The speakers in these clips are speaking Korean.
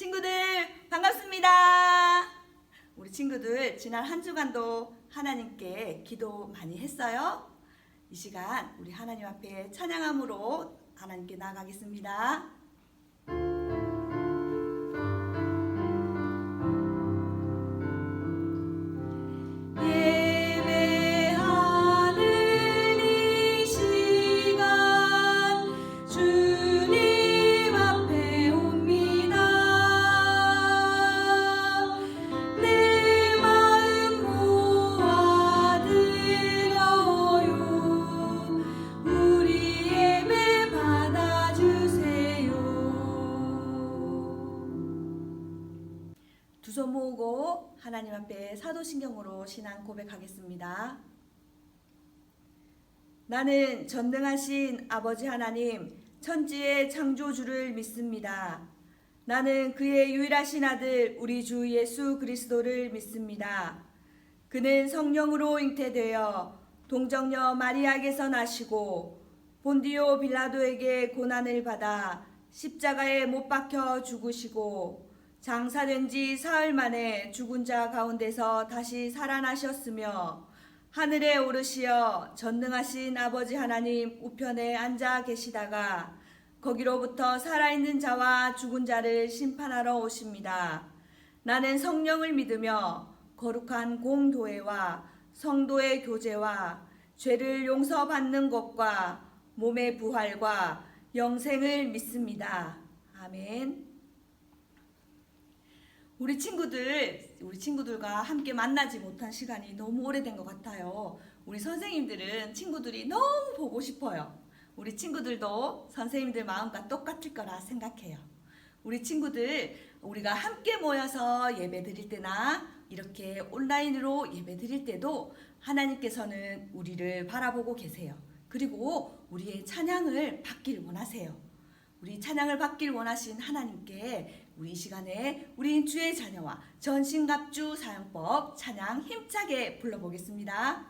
친구들 반갑습니다. 우리 친구들 지난 한 주간도 하나님께 기도 많이 했어요? 이 시간 우리 하나님 앞에 찬양함으로 하나님께 나아가겠습니다. 두 손 모으고 하나님 앞에 사도신경으로 신앙 고백하겠습니다. 나는 전능하신 아버지 하나님 천지의 창조주를 믿습니다. 나는 그의 유일하신 아들 우리 주 예수 그리스도를 믿습니다. 그는 성령으로 잉태되어 동정녀 마리아에게서 나시고 본디오 빌라도에게 고난을 받아 십자가에 못 박혀 죽으시고 장사된 지 사흘 만에 죽은 자 가운데서 다시 살아나셨으며 하늘에 오르시어 전능하신 아버지 하나님 우편에 앉아 계시다가 거기로부터 살아있는 자와 죽은 자를 심판하러 오십니다. 나는 성령을 믿으며 거룩한 공도회와 성도의 교제와 죄를 용서받는 것과 몸의 부활과 영생을 믿습니다. 아멘. 우리 친구들과 함께 만나지 못한 시간이 너무 오래된 것 같아요. 우리 선생님들은 친구들이 너무 보고 싶어요. 우리 친구들도 선생님들 마음과 똑같을 거라 생각해요. 우리 친구들, 우리가 함께 모여서 예배 드릴 때나 이렇게 온라인으로 예배 드릴 때도 하나님께서는 우리를 바라보고 계세요. 그리고 우리의 찬양을 받길 원하세요. 우리 찬양을 받길 원하신 하나님께 우리 이 시간에 우리 주의 자녀와 전신갑주 사용법 찬양 힘차게 불러보겠습니다.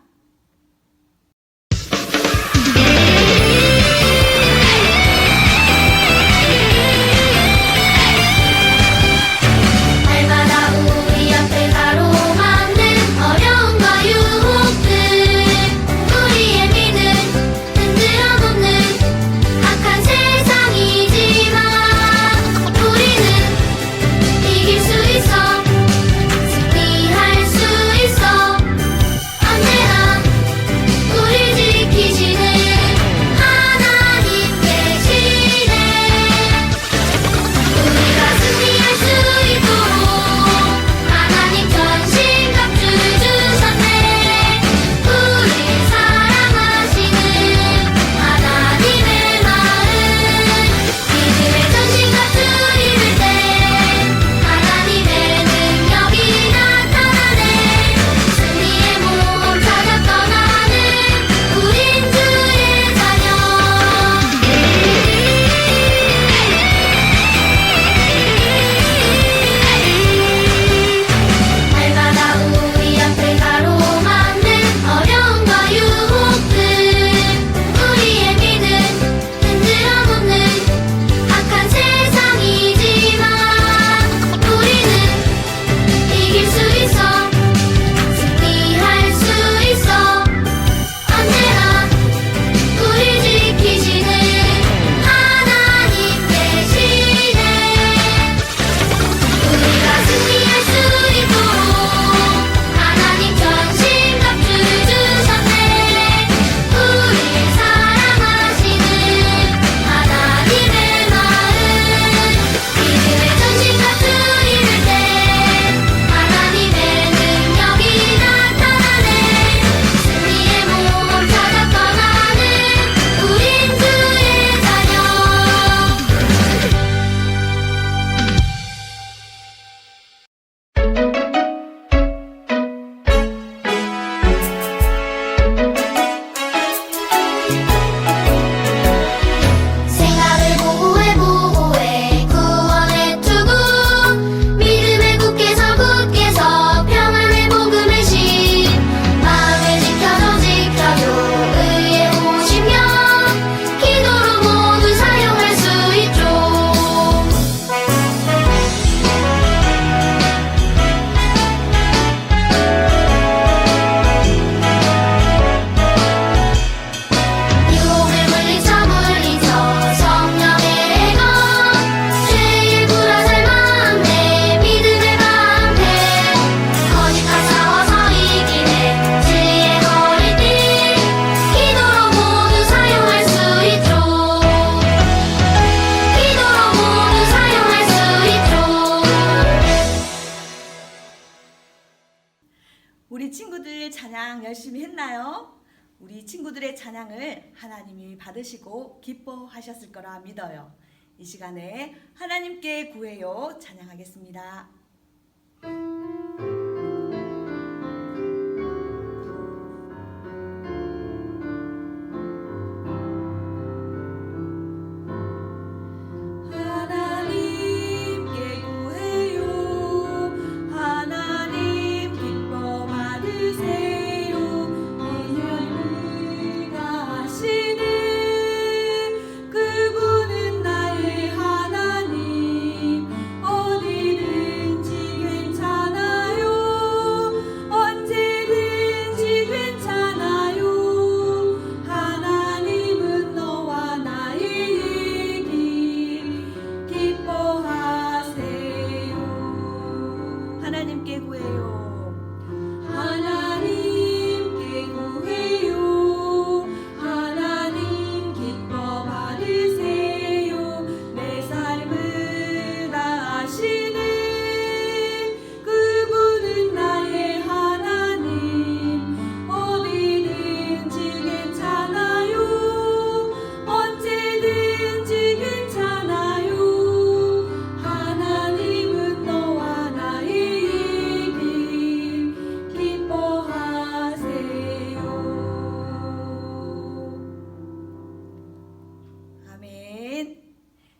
날마다 우리 앞에 가로막는 어려움과 유혹들 우리의 믿음 흔들어 놓는 악한 세상이지만 우리는 이길 수 있어 승리할 수 있어 언제나 우리 친구들 찬양 열심히 했나요? 우리 친구들의 찬양을 하나님이 받으시고 기뻐하셨을 거라 믿어요. 이 시간에 하나님께 구해요 찬양하겠습니다. 하나님께 구해요. 하나님께 구해요. 하나님 기뻐 받으세요. 내 삶을 다 아시는 그분은 나의 하나님. 어디든지 괜찮아요. 언제든지 괜찮아요. 하나님은 너와 나의 아멘.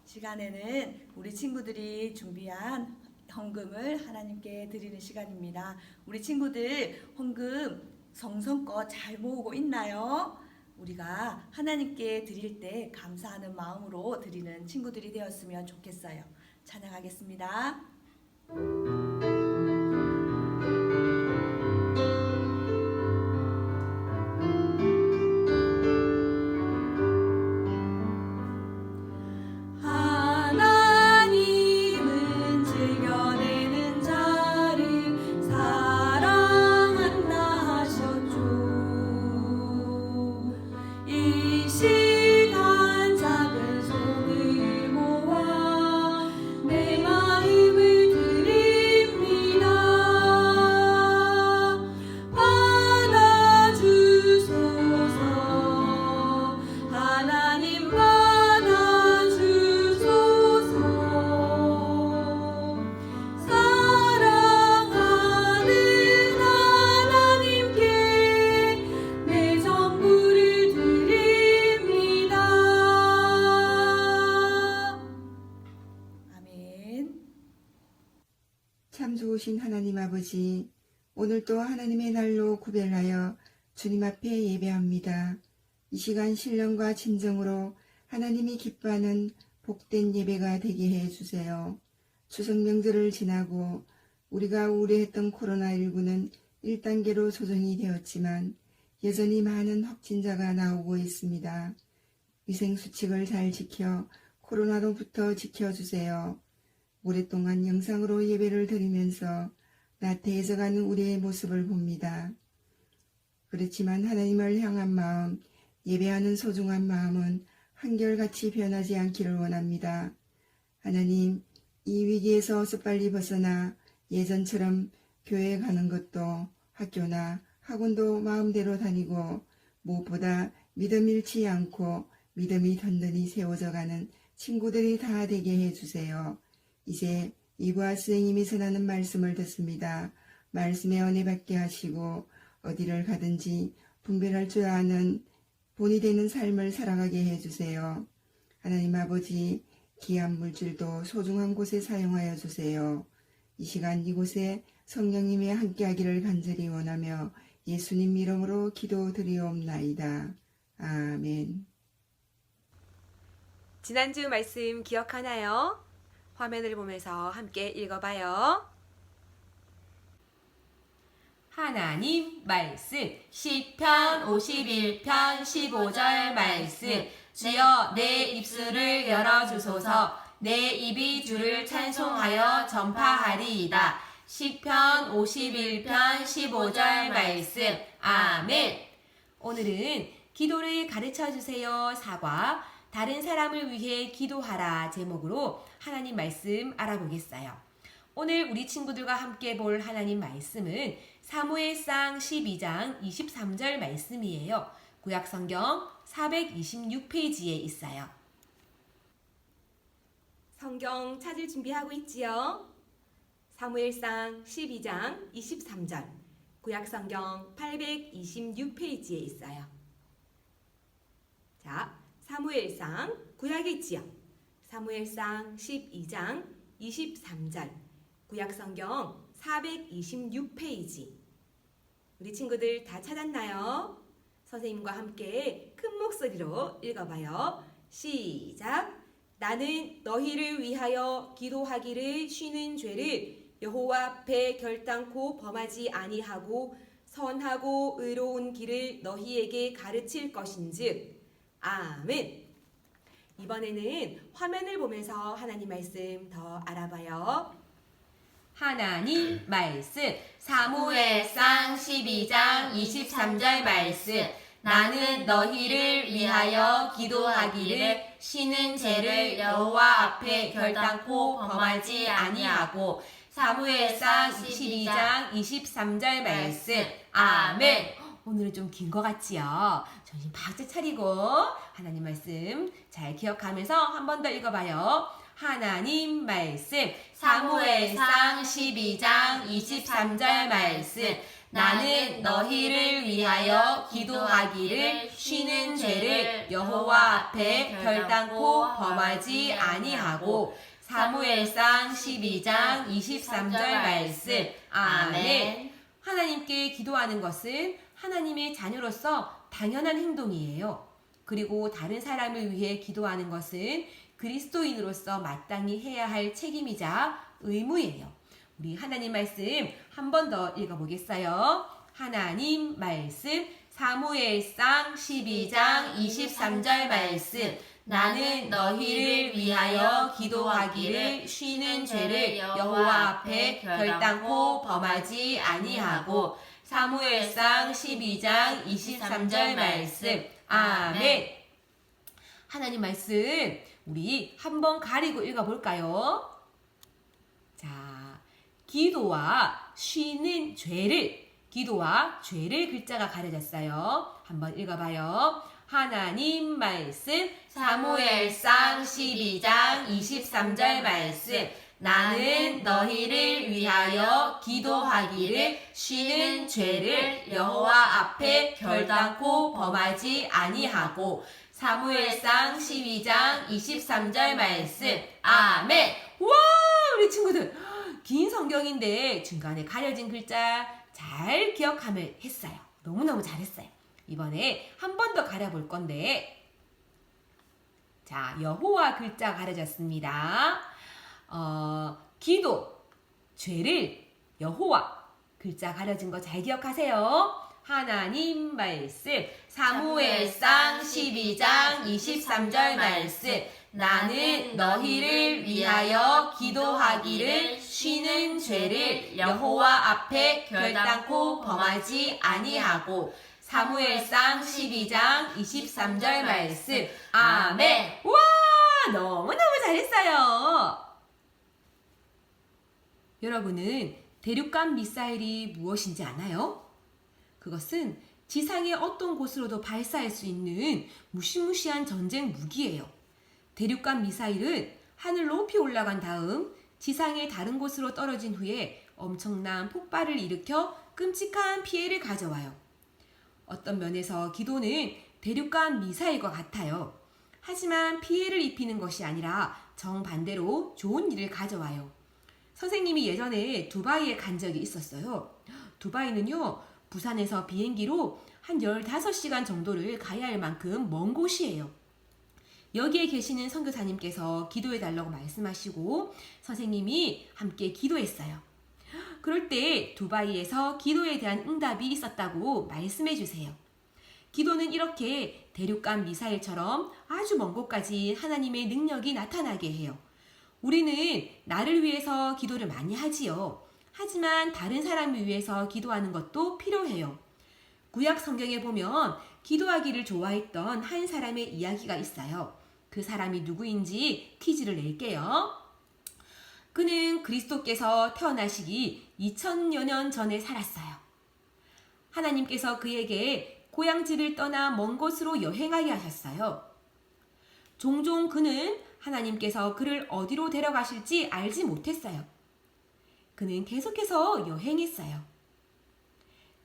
시간에는 우리 친구들이 준비한 헌금을 하나님께 드리는 시간입니다. 우리 친구들 헌금 정성껏 잘 모으고 있나요? 우리가 하나님께 드릴 때 감사하는 마음으로 드리는 친구들이 되었으면 좋겠어요. 찬양하겠습니다. 하나님은 즐겨내는 자를 사랑한다 하셨죠. 이 시간 작은 손을 모아 내 마음을 드립니다. 받아주소서. 하나님 받아주소서. 사랑하는 하나님께 내 전부를 드립니다. 아멘. 참 좋으신 하나님 아버지, 오늘 또 하나님의 날로 구별하여 주님 앞에 예배합니다. 이 시간 신령과 진정으로 하나님이 기뻐하는 복된 예배가 되게 해주세요. 추석 명절을 지나고 우리가 우려했던 코로나19는 1단계로 조정이 되었지만 여전히 많은 확진자가 나오고 있습니다. 위생수칙을 잘 지켜 코로나로부터 지켜주세요. 오랫동안 영상으로 예배를 드리면서 나태해져가는 우리의 모습을 봅니다. 그렇지만 하나님을 향한 마음, 예배하는 소중한 마음은 한결같이 변하지 않기를 원합니다. 하나님, 이 위기에서 어서 빨리 벗어나 예전처럼 교회에 가는 것도 학교나 학원도 마음대로 다니고 무엇보다 믿음 잃지 않고 믿음이 든든히 세워져가는 친구들이 다 되게 해주세요. 이제 이보아 선생님이 전하는 말씀을 듣습니다. 말씀의 은혜 받게 하시고 어디를 가든지 분별할 줄 아는 본이 되는 삶을 살아가게 해주세요. 하나님 아버지, 귀한 물질도 소중한 곳에 사용하여 주세요. 이 시간 이곳에 성령님이 함께하기를 간절히 원하며 예수님 이름으로 기도드리옵나이다. 아멘. 지난주 말씀 기억하나요? 화면을 보면서 함께 읽어봐요. 하나님 말씀 시편 51편 15절 말씀 주여 내 입술을 열어주소서 내 입이 주를 찬송하여 전파하리이다. 시편 51편 15절 말씀 아멘. 오늘은 기도를 가르쳐주세요 사과 다른 사람을 위해 기도하라 제목으로 하나님 말씀 알아보겠어요. 오늘 우리 친구들과 함께 볼 하나님 말씀은 사무엘상 12장 23절 말씀이에요. 구약성경 426페이지에 있어요. 성경 찾을 준비하고 있지요? 사무엘상 12장 23절 구약성경 826페이지에 있어요. 자, 사무엘상 구약에 있지요? 사무엘상 12장 23절 구약성경 426페이지 우리 친구들 다 찾았나요? 선생님과 함께 큰 목소리로 읽어봐요. 시작! 나는 너희를 위하여 기도하기를 쉬는 죄를 여호와 앞에 결단코 범하지 아니하고 선하고 의로운 길을 너희에게 가르칠 것인즉 아멘. 이번에는 화면을 보면서 하나님 말씀 더 알아봐요. 하나님 말씀 사무엘상 12장 23절 말씀 나는 너희를 위하여 기도하기를 쉬는 죄를 여호와 앞에 결단코 범하지 아니하고 사무엘상 12장 23절 말씀 아멘. 오늘은 좀 긴 것 같지요? 정신 바짝 차리고 하나님 말씀 잘 기억하면서 한 번 더 읽어봐요. 하나님 말씀 사무엘상 12장 23절 말씀 나는 너희를 위하여 기도하기를 쉬는 죄를 여호와 앞에 결단코 범하지 아니하고 사무엘상 12장 23절 말씀 아멘. 하나님께 기도하는 것은 하나님의 자녀로서 당연한 행동이에요. 그리고 다른 사람을 위해 기도하는 것은 그리스도인으로서 마땅히 해야 할 책임이자 의무예요. 우리 하나님 말씀 한 번 더 읽어보겠어요. 하나님 말씀 사무엘상 12장 23절 말씀 나는 너희를 위하여 기도하기를 쉬는 죄를 여호와 앞에 결단코 범하지 아니하고 사무엘상 12장 23절 말씀 아멘. 하나님 말씀 우리 한번 가리고 읽어볼까요? 자, 기도와 쉬는 죄를 기도와 죄를 글자가 가려졌어요. 한번 읽어봐요. 하나님 말씀 사무엘상 12장 23절 말씀 나는 너희를 위하여 기도하기를 쉬는 죄를 여호와 앞에 결단코 범하지 아니하고 사무엘상 12장 23절 말씀 아멘. 와, 우리 친구들 긴 성경인데 중간에 가려진 글자 잘 기억하면 했어요. 너무너무 잘했어요. 이번에 한 번 더 가려볼 건데 자, 여호와 글자 가려졌습니다. 기도, 죄를 여호와 글자 가려진 거 잘 기억하세요. 하나님 말씀 사무엘상 12장 23절 말씀 나는 너희를 위하여 기도하기를 쉬는 죄를 여호와 앞에 결단코 범하지 아니하고 사무엘상 12장 23절 말씀 아멘. 와, 너무너무 잘했어요. 여러분은 대륙간 미사일이 무엇인지 아나요? 그것은 지상의 어떤 곳으로도 발사할 수 있는 무시무시한 전쟁 무기예요. 대륙간 미사일은 하늘 높이 올라간 다음 지상의 다른 곳으로 떨어진 후에 엄청난 폭발을 일으켜 끔찍한 피해를 가져와요. 어떤 면에서 기도는 대륙간 미사일과 같아요. 하지만 피해를 입히는 것이 아니라 정반대로 좋은 일을 가져와요. 선생님이 예전에 두바이에 간 적이 있었어요. 두바이는요, 부산에서 비행기로 한 15시간 정도를 가야 할 만큼 먼 곳이에요. 여기에 계시는 선교사님께서 기도해달라고 말씀하시고 선생님이 함께 기도했어요. 그럴 때 두바이에서 기도에 대한 응답이 있었다고 말씀해 주세요. 기도는 이렇게 대륙간 미사일처럼 아주 먼 곳까지 하나님의 능력이 나타나게 해요. 우리는 나를 위해서 기도를 많이 하지요. 하지만 다른 사람을 위해서 기도하는 것도 필요해요. 구약 성경에 보면 기도하기를 좋아했던 한 사람의 이야기가 있어요. 그 사람이 누구인지 퀴즈를 낼게요. 그는 그리스도께서 태어나시기 2000여 년 전에 살았어요. 하나님께서 그에게 고향집을 떠나 먼 곳으로 여행하게 하셨어요. 종종 그는 하나님께서 그를 어디로 데려가실지 알지 못했어요. 그는 계속해서 여행했어요.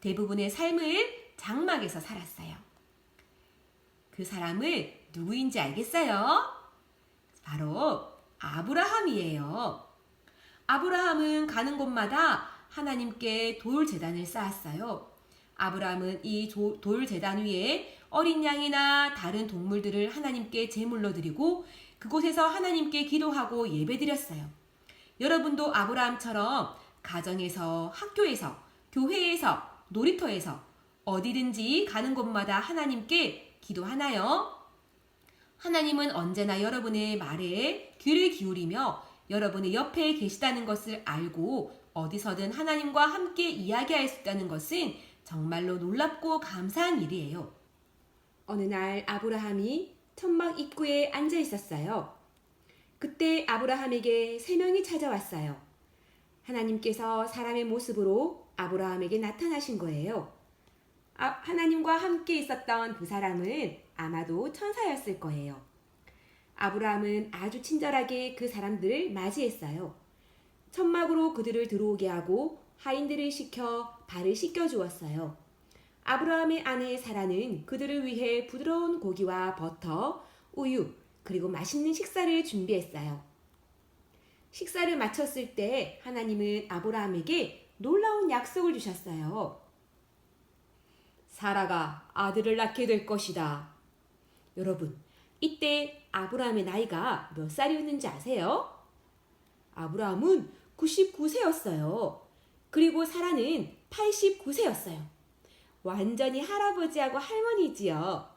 대부분의 삶을 장막에서 살았어요. 그 사람을 누구인지 알겠어요? 바로 아브라함이에요. 아브라함은 가는 곳마다 하나님께 돌 제단을 쌓았어요. 아브라함은 이 돌 제단 위에 어린 양이나 다른 동물들을 하나님께 제물로 드리고 그곳에서 하나님께 기도하고 예배드렸어요. 여러분도 아브라함처럼 가정에서, 학교에서, 교회에서, 놀이터에서 어디든지 가는 곳마다 하나님께 기도하나요? 하나님은 언제나 여러분의 말에 귀를 기울이며 여러분의 옆에 계시다는 것을 알고 어디서든 하나님과 함께 이야기할 수 있다는 것은 정말로 놀랍고 감사한 일이에요. 어느 날 아브라함이 천막 입구에 앉아 있었어요. 그때 아브라함에게 3명이 찾아왔어요. 하나님께서 사람의 모습으로 아브라함에게 나타나신 거예요. 하나님과 함께 있었던 그 사람은 아마도 천사였을 거예요. 아브라함은 아주 친절하게 그 사람들을 맞이했어요. 천막으로 그들을 들어오게 하고 하인들을 시켜 발을 씻겨 주었어요. 아브라함의 아내 사라는 그들을 위해 부드러운 고기와 버터, 우유, 그리고 맛있는 식사를 준비했어요. 식사를 마쳤을 때 하나님은 아브라함에게 놀라운 약속을 주셨어요. 사라가 아들을 낳게 될 것이다. 여러분, 이때 아브라함의 나이가 몇 살이었는지 아세요? 아브라함은 99세였어요. 그리고 사라는 89세였어요. 완전히 할아버지하고 할머니지요.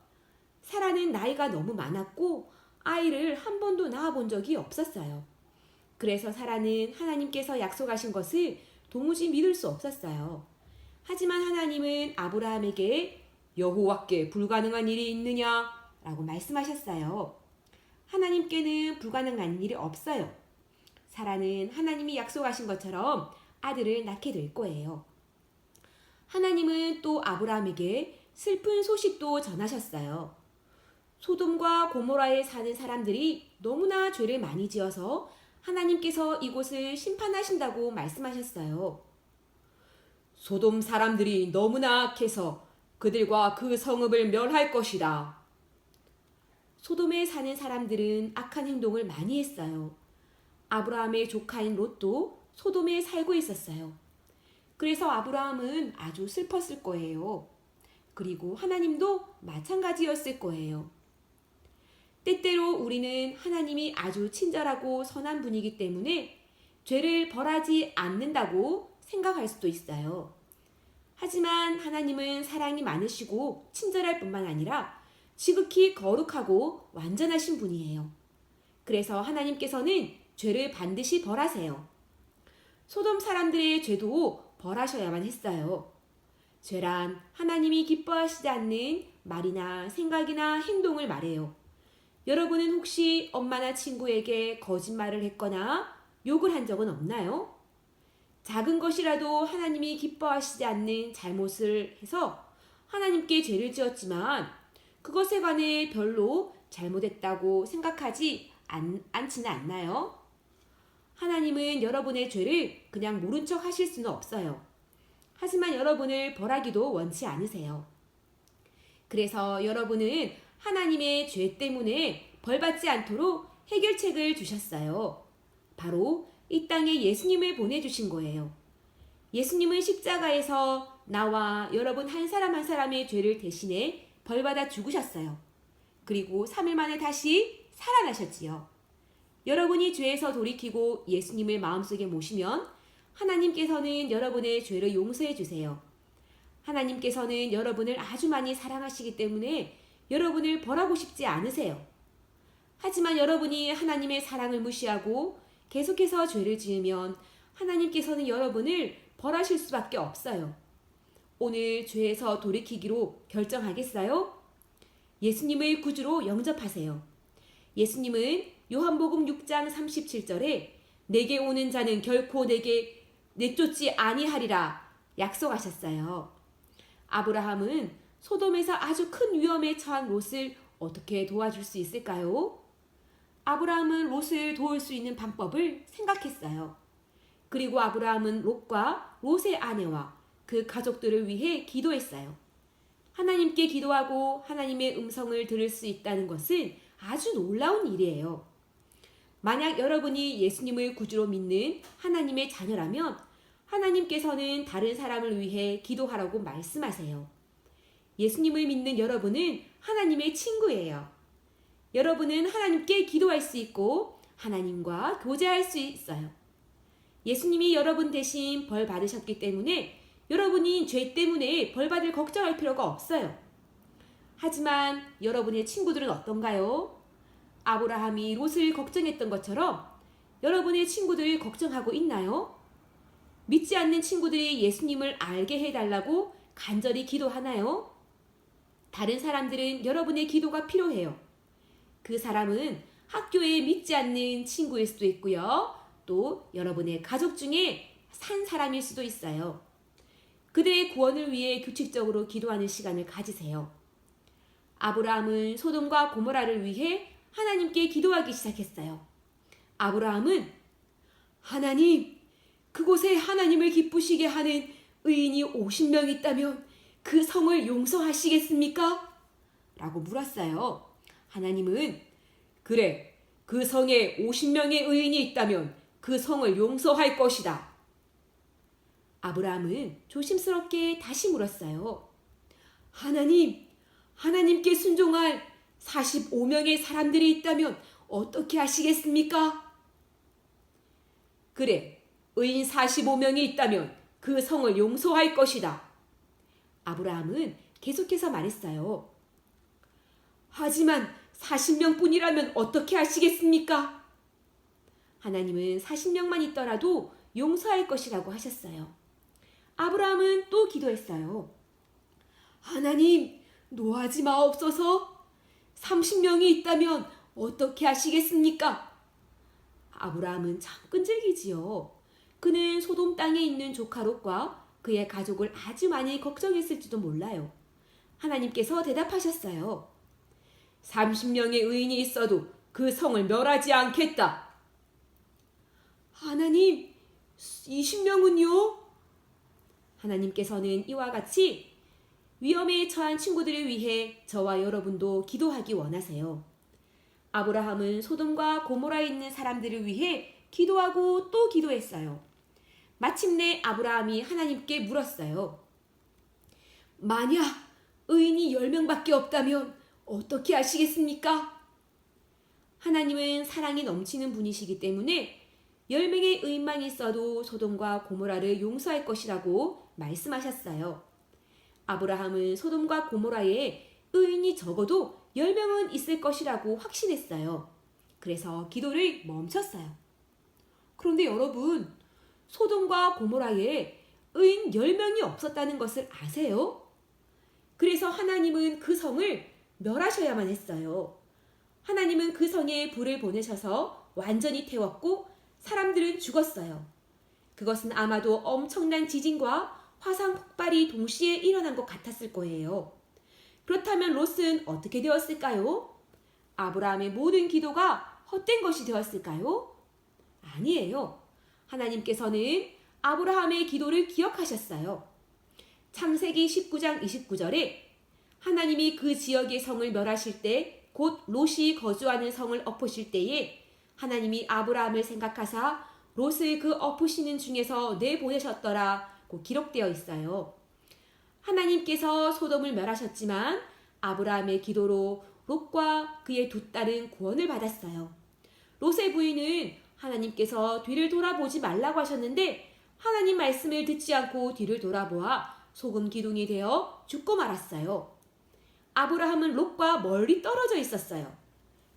사라는 나이가 너무 많았고 아이를 한 번도 낳아본 적이 없었어요. 그래서 사라는 하나님께서 약속하신 것을 도무지 믿을 수 없었어요. 하지만 하나님은 아브라함에게 여호와께 불가능한 일이 있느냐? 라고 말씀하셨어요. 하나님께는 불가능한 일이 없어요. 사라는 하나님이 약속하신 것처럼 아들을 낳게 될 거예요. 하나님은 또 아브라함에게 슬픈 소식도 전하셨어요. 소돔과 고모라에 사는 사람들이 너무나 죄를 많이 지어서 하나님께서 이곳을 심판하신다고 말씀하셨어요. 소돔 사람들이 너무나 악해서 그들과 그 성읍을 멸할 것이다. 소돔에 사는 사람들은 악한 행동을 많이 했어요. 아브라함의 조카인 롯도 소돔에 살고 있었어요. 그래서 아브라함은 아주 슬펐을 거예요. 그리고 하나님도 마찬가지였을 거예요. 때때로 우리는 하나님이 아주 친절하고 선한 분이기 때문에 죄를 벌하지 않는다고 생각할 수도 있어요. 하지만 하나님은 사랑이 많으시고 친절할 뿐만 아니라 지극히 거룩하고 완전하신 분이에요. 그래서 하나님께서는 죄를 반드시 벌하세요. 소돔 사람들의 죄도 벌하셔야만 했어요. 죄란 하나님이 기뻐하시지 않는 말이나 생각이나 행동을 말해요. 여러분은 혹시 엄마나 친구에게 거짓말을 했거나 욕을 한 적은 없나요? 작은 것이라도 하나님이 기뻐하시지 않는 잘못을 해서 하나님께 죄를 지었지만 그것에 관해 별로 잘못했다고 생각하지 않지는 않나요? 하나님은 여러분의 죄를 그냥 모른 척 하실 수는 없어요. 하지만 여러분을 벌하기도 원치 않으세요. 그래서 여러분은 하나님의 죄 때문에 벌받지 않도록 해결책을 주셨어요. 바로 이 땅에 예수님을 보내주신 거예요. 예수님은 십자가에서 나와 여러분 한 사람 한 사람의 죄를 대신해 벌받아 죽으셨어요. 그리고 3일 만에 다시 살아나셨지요. 여러분이 죄에서 돌이키고 예수님을 마음속에 모시면 하나님께서는 여러분의 죄를 용서해 주세요. 하나님께서는 여러분을 아주 많이 사랑하시기 때문에 여러분을 벌하고 싶지 않으세요. 하지만 여러분이 하나님의 사랑을 무시하고 계속해서 죄를 지으면 하나님께서는 여러분을 벌하실 수밖에 없어요. 오늘 죄에서 돌이키기로 결정하겠어요? 예수님을 구주로 영접하세요. 예수님은 요한복음 6장 37절에 내게 오는 자는 결코 내게 내쫓지 아니하리라 약속하셨어요. 아브라함은 소돔에서 아주 큰 위험에 처한 롯을 어떻게 도와줄 수 있을까요? 아브라함은 롯을 도울 수 있는 방법을 생각했어요. 그리고 아브라함은 롯과 롯의 아내와 그 가족들을 위해 기도했어요. 하나님께 기도하고 하나님의 음성을 들을 수 있다는 것은 아주 놀라운 일이에요. 만약 여러분이 예수님을 구주로 믿는 하나님의 자녀라면 하나님께서는 다른 사람을 위해 기도하라고 말씀하세요. 예수님을 믿는 여러분은 하나님의 친구예요. 여러분은 하나님께 기도할 수 있고 하나님과 교제할 수 있어요. 예수님이 여러분 대신 벌 받으셨기 때문에 여러분이 죄 때문에 벌 받을 걱정할 필요가 없어요. 하지만 여러분의 친구들은 어떤가요? 아브라함이 롯을 걱정했던 것처럼 여러분의 친구들을 걱정하고 있나요? 믿지 않는 친구들이 예수님을 알게 해달라고 간절히 기도하나요? 다른 사람들은 여러분의 기도가 필요해요. 그 사람은 학교에 믿지 않는 친구일 수도 있고요. 또 여러분의 가족 중에 산 사람일 수도 있어요. 그들의 구원을 위해 규칙적으로 기도하는 시간을 가지세요. 아브라함은 소돔과 고모라를 위해 하나님께 기도하기 시작했어요. 아브라함은 하나님, 그곳에 하나님을 기쁘시게 하는 의인이 50명 있다면 그 성을 용서하시겠습니까? 라고 물었어요. 하나님은 그래, 그 성에 50명의 의인이 있다면 그 성을 용서할 것이다. 아브라함은 조심스럽게 다시 물었어요. 하나님, 하나님께 순종할 45명의 사람들이 있다면 어떻게 하시겠습니까? 그래, 의인 45명이 있다면 그 성을 용서할 것이다. 아브라함은 계속해서 말했어요. 하지만 40명뿐이라면 어떻게 하시겠습니까? 하나님은 40명만 있더라도 용서할 것이라고 하셨어요. 아브라함은 또 기도했어요. 하나님, 노하지 마옵소서. 30명이 있다면 어떻게 하시겠습니까? 아브라함은 참 끈질기지요. 그는 소돔 땅에 있는 조카 롯과 그의 가족을 아주 많이 걱정했을지도 몰라요. 하나님께서 대답하셨어요. 30명의 의인이 있어도 그 성을 멸하지 않겠다. 하나님, 20명은요? 하나님께서는 이와 같이 위험에 처한 친구들을 위해 저와 여러분도 기도하기 원하세요. 아브라함은 소돔과 고모라에 있는 사람들을 위해 기도하고 또 기도했어요. 마침내 아브라함이 하나님께 물었어요. 만약 의인이 10명밖에 없다면 어떻게 하시겠습니까? 하나님은 사랑이 넘치는 분이시기 때문에 10명의 의인만 있어도 소돔과 고모라를 용서할 것이라고 말씀하셨어요. 아브라함은 소돔과 고모라에 의인이 적어도 10명은 있을 것이라고 확신했어요. 그래서 기도를 멈췄어요. 그런데 여러분, 소돔과 고모라에 의인 10명이 없었다는 것을 아세요? 그래서 하나님은 그 성을 멸하셔야만 했어요. 하나님은 그 성에 불을 보내셔서 완전히 태웠고 사람들은 죽었어요. 그것은 아마도 엄청난 지진과 화산 폭발이 동시에 일어난 것 같았을 거예요. 그렇다면 롯은 어떻게 되었을까요? 아브라함의 모든 기도가 헛된 것이 되었을까요? 아니에요. 하나님께서는 아브라함의 기도를 기억하셨어요. 창세기 19장 29절에 하나님이 그 지역의 성을 멸하실 때 곧 롯이 거주하는 성을 엎으실 때에 하나님이 아브라함을 생각하사 롯을 그 엎으시는 중에서 내보내셨더라고 기록되어 있어요. 하나님께서 소돔을 멸하셨지만 아브라함의 기도로 롯과 그의 두 딸은 구원을 받았어요. 롯의 부인은 하나님께서 뒤를 돌아보지 말라고 하셨는데 하나님 말씀을 듣지 않고 뒤를 돌아보아 소금 기둥이 되어 죽고 말았어요. 아브라함은 롯과 멀리 떨어져 있었어요.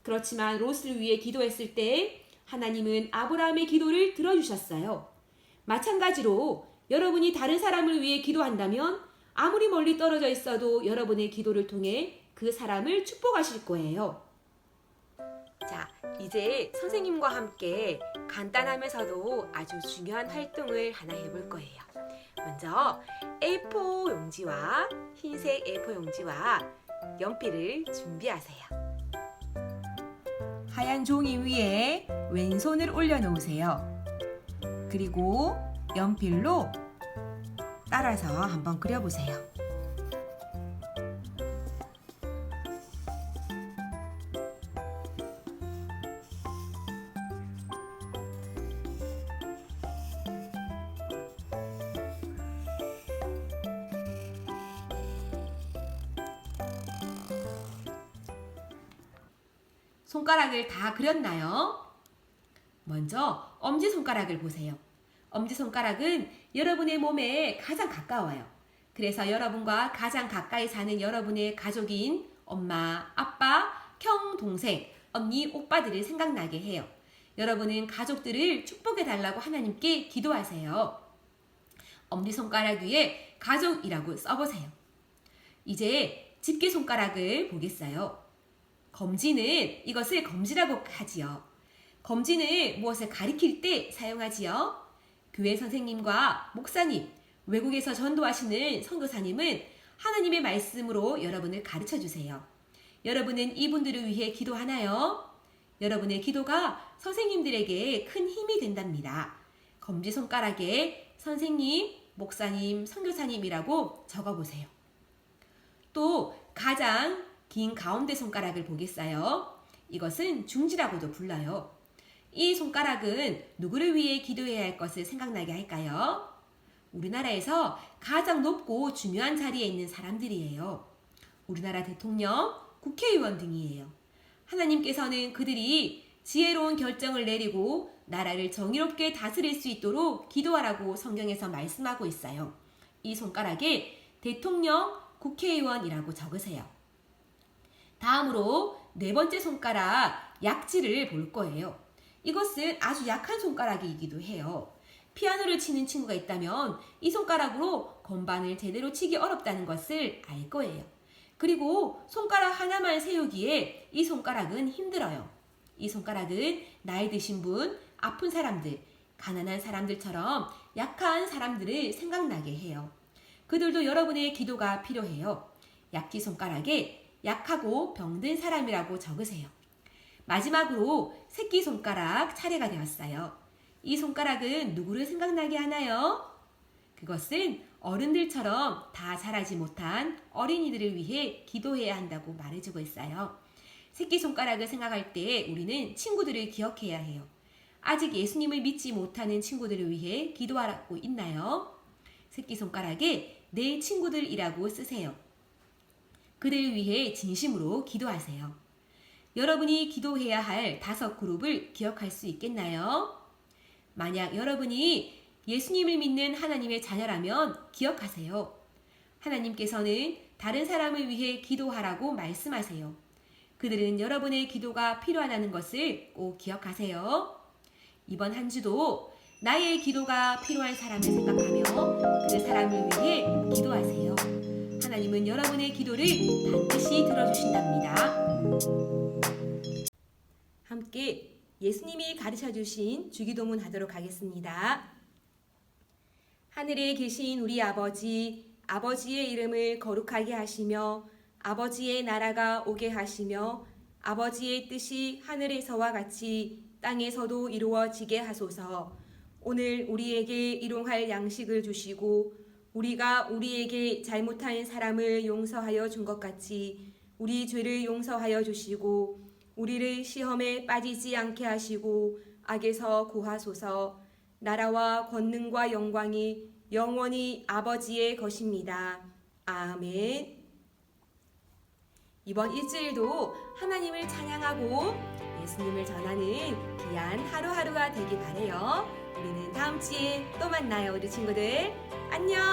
그렇지만 롯을 위해 기도했을 때 하나님은 아브라함의 기도를 들어주셨어요. 마찬가지로 여러분이 다른 사람을 위해 기도한다면 아무리 멀리 떨어져 있어도 여러분의 기도를 통해 그 사람을 축복하실 거예요. 자, 이제 선생님과 함께 간단하면서도 아주 중요한 활동을 하나 해볼 거예요. 먼저 A4 용지와 흰색 A4 용지와 연필을 준비하세요. 하얀 종이 위에 왼손을 올려놓으세요. 그리고 연필로 따라서 한번 그려보세요. 손가락을 다 그렸나요? 먼저 엄지손가락을 보세요. 엄지손가락은 여러분의 몸에 가장 가까워요. 그래서 여러분과 가장 가까이 사는 여러분의 가족인 엄마, 아빠, 형, 동생, 언니, 오빠들을 생각나게 해요. 여러분은 가족들을 축복해달라고 하나님께 기도하세요. 엄지손가락 위에 가족이라고 써보세요. 이제 집게손가락을 보겠어요. 검지는 이것을 검지라고 하지요. 검지는 무엇을 가리킬 때 사용하지요. 교회 선생님과 목사님, 외국에서 전도하시는 선교사님은 하나님의 말씀으로 여러분을 가르쳐 주세요. 여러분은 이분들을 위해 기도하나요? 여러분의 기도가 선생님들에게 큰 힘이 된답니다. 검지손가락에 선생님, 목사님, 선교사님이라고 적어보세요. 또 가장 긴 가운데 손가락을 보겠어요. 이것은 중지라고도 불러요. 이 손가락은 누구를 위해 기도해야 할 것을 생각나게 할까요? 우리나라에서 가장 높고 중요한 자리에 있는 사람들이에요. 우리나라 대통령, 국회의원 등이에요. 하나님께서는 그들이 지혜로운 결정을 내리고 나라를 정의롭게 다스릴 수 있도록 기도하라고 성경에서 말씀하고 있어요. 이 손가락에 대통령, 국회의원이라고 적으세요. 다음으로 네 번째 손가락 약지를 볼 거예요. 이것은 아주 약한 손가락이기도 해요. 피아노를 치는 친구가 있다면 이 손가락으로 건반을 제대로 치기 어렵다는 것을 알 거예요. 그리고 손가락 하나만 세우기에 이 손가락은 힘들어요. 이 손가락은 나이 드신 분, 아픈 사람들, 가난한 사람들처럼 약한 사람들을 생각나게 해요. 그들도 여러분의 기도가 필요해요. 약지 손가락에 약하고 병든 사람이라고 적으세요. 마지막으로 새끼손가락 차례가 되었어요. 이 손가락은 누구를 생각나게 하나요? 그것은 어른들처럼 다 자라지 못한 어린이들을 위해 기도해야 한다고 말해주고 있어요. 새끼손가락을 생각할 때 우리는 친구들을 기억해야 해요. 아직 예수님을 믿지 못하는 친구들을 위해 기도하고 있나요? 새끼손가락에 내 친구들이라고 쓰세요. 그들을 위해 진심으로 기도하세요. 여러분이 기도해야 할 5그룹을 기억할 수 있겠나요? 만약 여러분이 예수님을 믿는 하나님의 자녀라면 기억하세요. 하나님께서는 다른 사람을 위해 기도하라고 말씀하세요. 그들은 여러분의 기도가 필요하다는 것을 꼭 기억하세요. 이번 한 주도 나의 기도가 필요한 사람을 생각하며 그 사람을 위해 기도하세요. 하나님은 여러분의 기도를 반드시 들어주신답니다. 함께 예수님이 가르쳐주신 주기도문 하도록 하겠습니다. 하늘에 계신 우리 아버지, 아버지의 이름을 거룩하게 하시며 아버지의 나라가 오게 하시며 아버지의 뜻이 하늘에서와 같이 땅에서도 이루어지게 하소서. 오늘 우리에게 일용할 양식을 주시고 우리가 우리에게 잘못한 사람을 용서하여 준 것 같이 우리 죄를 용서하여 주시고 우리를 시험에 빠지지 않게 하시고 악에서 구하소서. 나라와 권능과 영광이 영원히 아버지의 것입니다. 아멘. 이번 일주일도 하나님을 찬양하고 예수님을 전하는 귀한 하루하루가 되길 바라요. 우리는 다음 주에 또 만나요, 우리 친구들. 안녕.